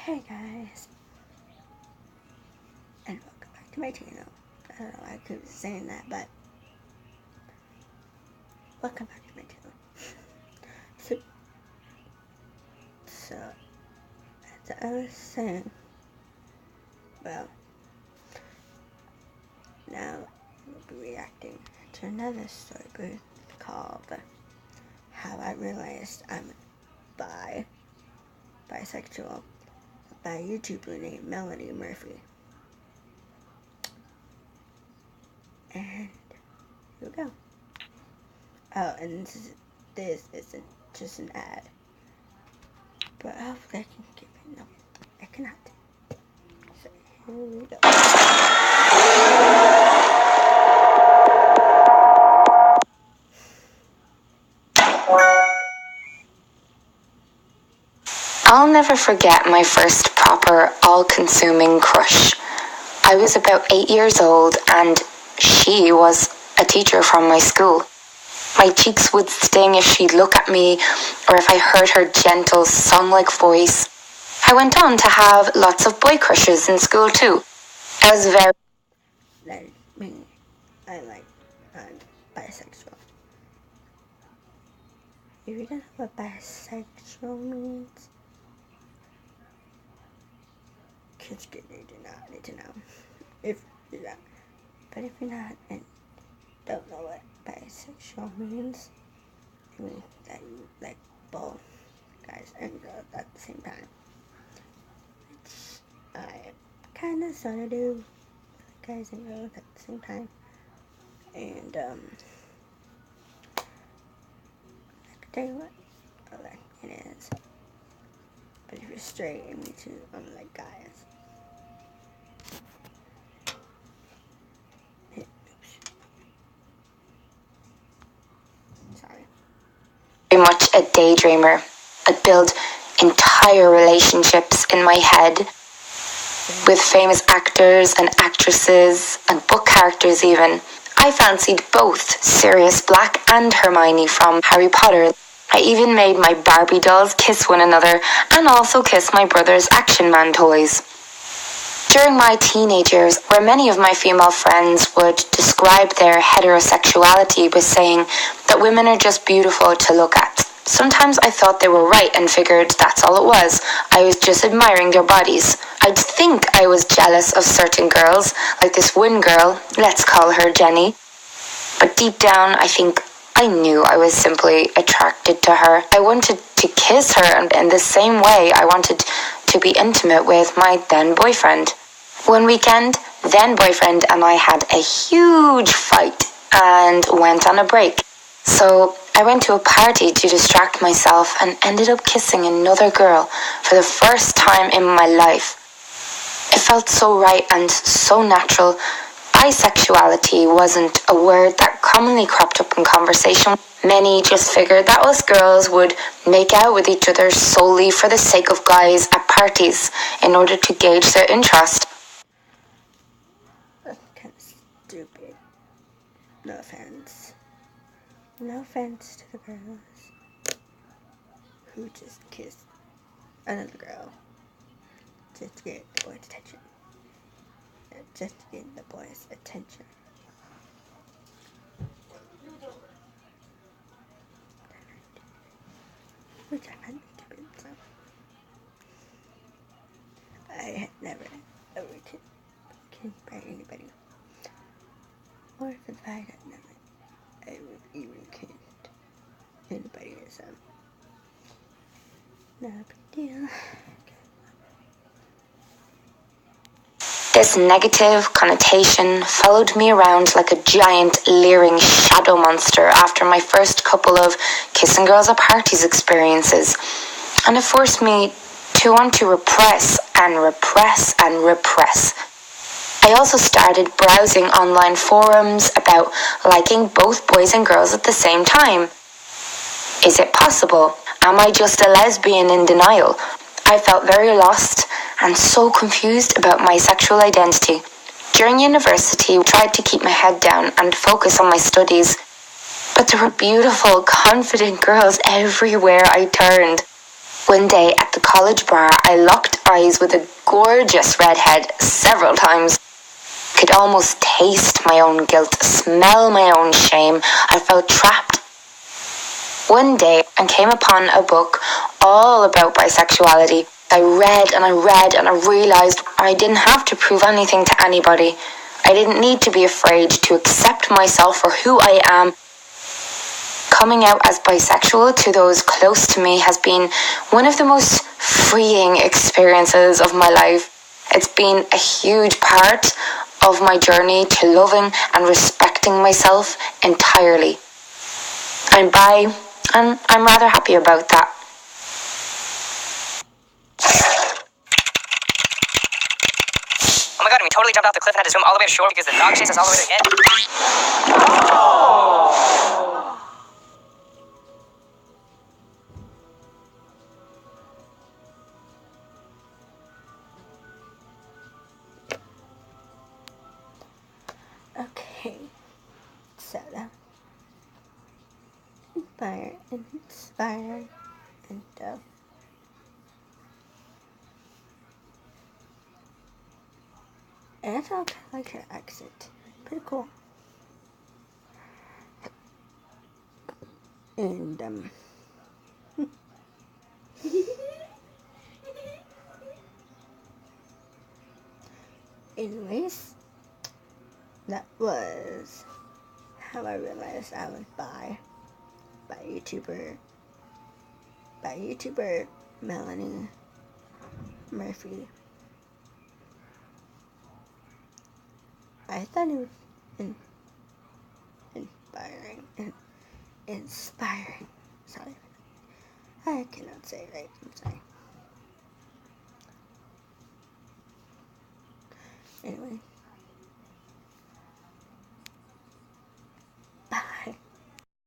Hey guys, and welcome back to my channel. I don't know why I keep saying that, but welcome back to my channel. So as I was saying, well, now we'll be reacting to another story booth called How I Realized I'm Bisexual by a YouTuber named Melanie Murphy. And here we go. Oh, and this isn't just an ad. But hopefully I can keep it. No, I cannot. So here we go. I'll never forget my first proper, all-consuming crush. I was about 8 years old and she was a teacher from my school. My cheeks would sting if she'd look at me or if I heard her gentle, song-like voice. I went on to have lots of boy crushes in school too. I was very... That means I'm bisexual. If you don't know what bisexual means, kids do not need to know. If you're not. But if you're not and don't know what bisexual means, it means that you like both guys and girls at the same time. Which I kinda sorta do. Guys and girls at the same time. And I can tell you what it is. But if you're straight, it means you only like guys. Sorry. Very much a daydreamer. I'd build entire relationships in my head with famous actors and actresses and book characters even. I fancied both Sirius Black and Hermione from Harry Potter. I even made my Barbie dolls kiss one another and also kiss my brother's Action Man toys. During my teenage years, where many of my female friends would describe their heterosexuality by saying that women are just beautiful to look at. Sometimes I thought they were right and figured that's all it was. I was just admiring their bodies. I'd think I was jealous of certain girls, like this one girl, let's call her Jenny. But deep down, I think I knew I was simply attracted to her. I wanted to kiss her, and in the same way, I wanted to be intimate with my then boyfriend. One weekend, then boyfriend and I had a huge fight and went on a break. So I went to a party to distract myself and ended up kissing another girl for the first time in my life. It felt so right and so natural. Bisexuality wasn't a word that commonly cropped up in conversation. Many just figured that us girls would make out with each other solely for the sake of guys at parties in order to gauge their interest. That's kind of stupid. No offense. No offense to the girls who just kissed another girl just to get the boy's attention. Just to get the boy's attention. Which I find stupid, so. I had never ever kissed by anybody. Or if the fact that never ever even kissed anybody is not a big deal. This negative connotation followed me around like a giant leering shadow monster after my first couple of kissing girls at parties experiences. And it forced me to want to repress and repress and repress. I also started browsing online forums about liking both boys and girls at the same time. Is it possible? Am I just a lesbian in denial? I felt very lost and so confused about my sexual identity. During university, I tried to keep my head down and focus on my studies, but there were beautiful, confident girls everywhere I turned. One day at the college bar, I locked eyes with a gorgeous redhead several times. Could almost taste my own guilt, smell my own shame. I felt trapped. One day, I came upon a book all about bisexuality. I read and I read and I realised I didn't have to prove anything to anybody. I didn't need to be afraid to accept myself for who I am. Coming out as bisexual to those close to me has been one of the most freeing experiences of my life. It's been a huge part of my journey to loving and respecting myself entirely. I'm bi, and I'm rather happy about that. Oh my god, and we totally jumped off the cliff and had to swim all the way to shore because the dog chased us all the way to the end. Okay, so that inspired and and I thought I like her accent, pretty cool. And anyways, that was how I realized I was bi YouTuber Melanie Murphy. I thought it was inspiring. Sorry, I cannot say it right. I'm sorry. Anyway.